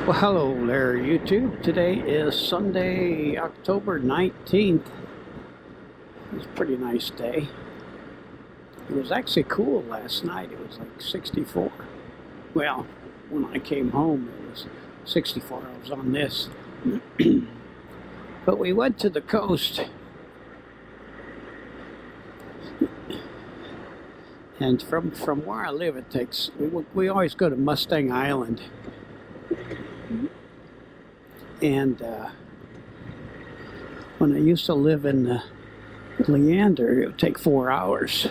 Well, hello there, YouTube. Today is Sunday, October 19th. It's a pretty nice day. It was actually cool last night. It was like 64. Well, when I came home, it was 64. I was on this. But we went to the coast. And from where I live, it takes, we always go to Mustang Island. And when I used to live in Leander, it would take 4 hours.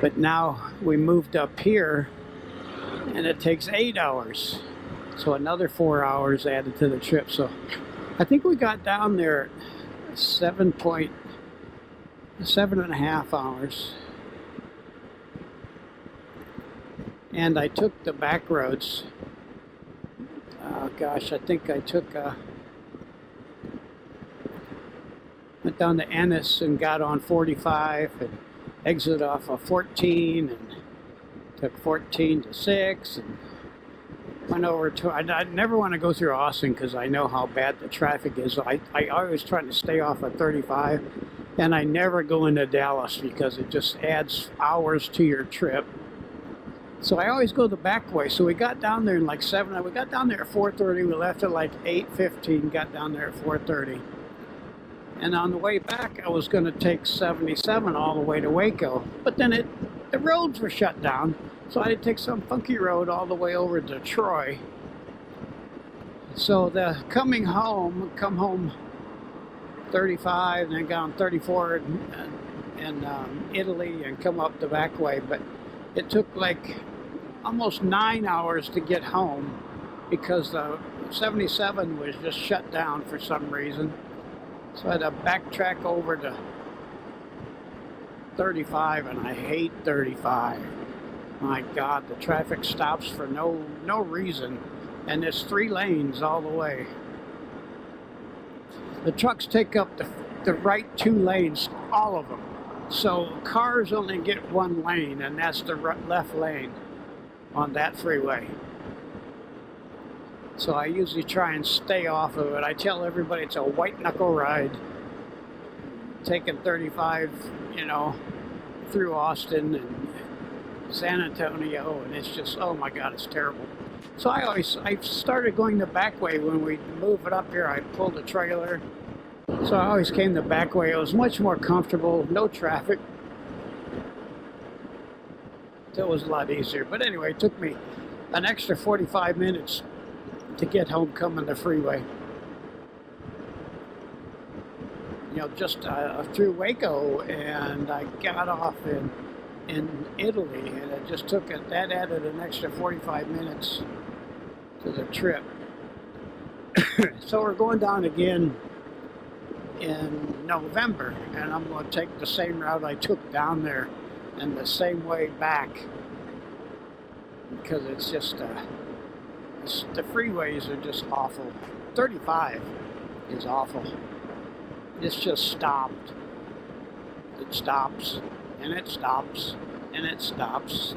But now we moved up here, and it takes 8 hours. So another 4 hours added to the trip. So I think we got down there at 7.5 hours. And I took the back roads. Gosh, I think I took went down to Ennis and got on 45 and exited off of 14 and took 14 to 6 and went over to, I never want to go through Austin because I know how bad the traffic is. I always try to stay off of 35, and I never go into Dallas because it just adds hours to your trip. So I always go the back way. So we got down there in like 7. We got down there at 4:30. We left at like 8:15. Got down there at 4:30. And on the way back, I was going to take 77 all the way to Waco. But then the roads were shut down. So I had to take some funky road all the way over to Troy. So come home 35, and then got on 34 in Italy and come up the back way. But it took like almost 9 hours to get home because the 77 was just shut down for some reason. So I had to backtrack over to 35, and I hate 35. My God, the traffic stops for no reason, and there's 3 lanes all the way. The trucks take up the right 2 lanes, all of them. So cars only get 1 lane, and that's the left lane on that freeway. So I usually try and stay off of it. I tell everybody it's a white knuckle ride. Taking 35, through Austin and San Antonio, and it's just, oh my God, it's terrible. So I started going the back way. When we move it up here, I pulled a trailer. So I always came the back way. It was much more comfortable, no traffic. It was a lot easier. But anyway, it took me an extra 45 minutes to get home coming the freeway. Just through Waco, and I got off in Italy, and it just that added an extra 45 minutes to the trip. So we're going down again in November, and I'm going to take the same route I took down there and the same way back, because it's just the freeways are just awful. 35 is awful. It's just stopped. It stops, and it stops, and it stops.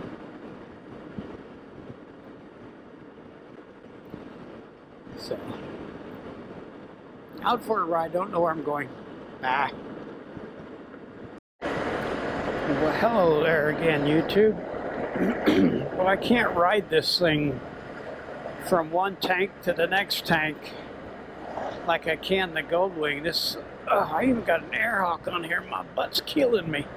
So, out for a ride. Don't know where I'm going. Bye. Well, hello there again, YouTube. Well, I can't ride this thing from one tank to the next tank like I can the Goldwing. I even got an air hawk on here. My butt's killing me.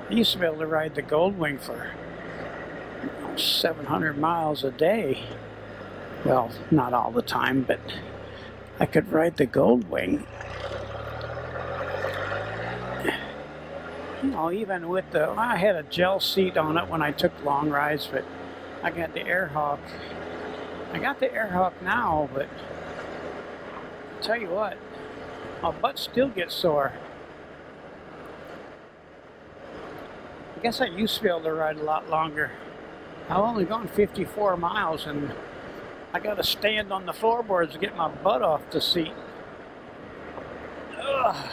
I used to be able to ride the Goldwing for 700 miles a day. Well, not all the time, but I could ride the Goldwing. Even with I had a gel seat on it when I took long rides, but I got the air hawk. I got the air hawk now, but I'll tell you what, my butt still gets sore. I guess I used to be able to ride a lot longer. I've only gone 54 miles, and I got to stand on the floorboards to get my butt off the seat. Ugh.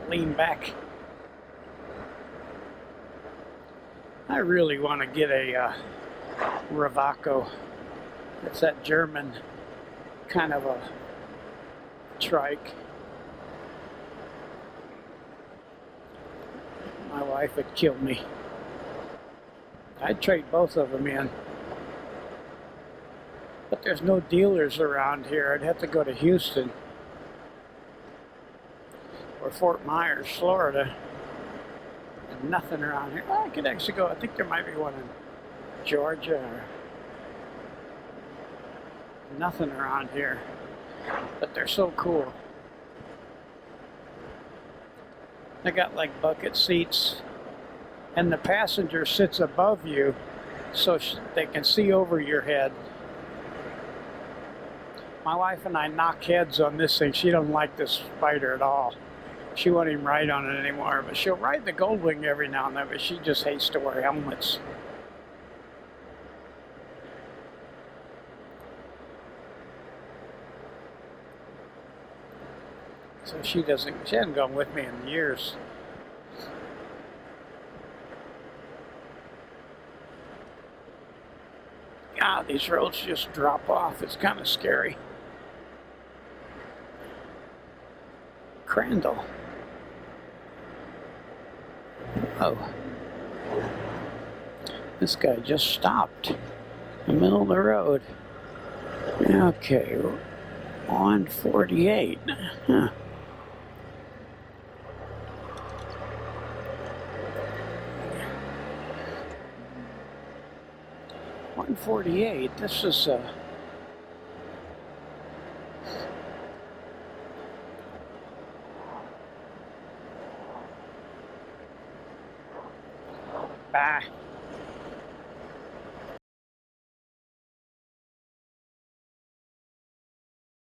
lean back. I really want to get a Ravaco. It's that German kind of a trike. My wife would kill me. I'd trade both of them in. But there's no dealers around here. I'd have to go to Houston or Fort Myers, Florida. And nothing around here. Well, I could actually go. I think there might be one in Georgia. Nothing around here. But they're so cool. They got like bucket seats. And the passenger sits above you so they can see over your head. My wife and I knock heads on this thing. She don't like this Spyder at all. She won't even ride on it anymore, but she'll ride the Goldwing every now and then, but she just hates to wear helmets. So she hasn't gone with me in years. God, these roads just drop off. It's kind of scary. Crandall. Oh. This guy just stopped in the middle of the road. Okay. On 48. Huh. .48. This is Bye.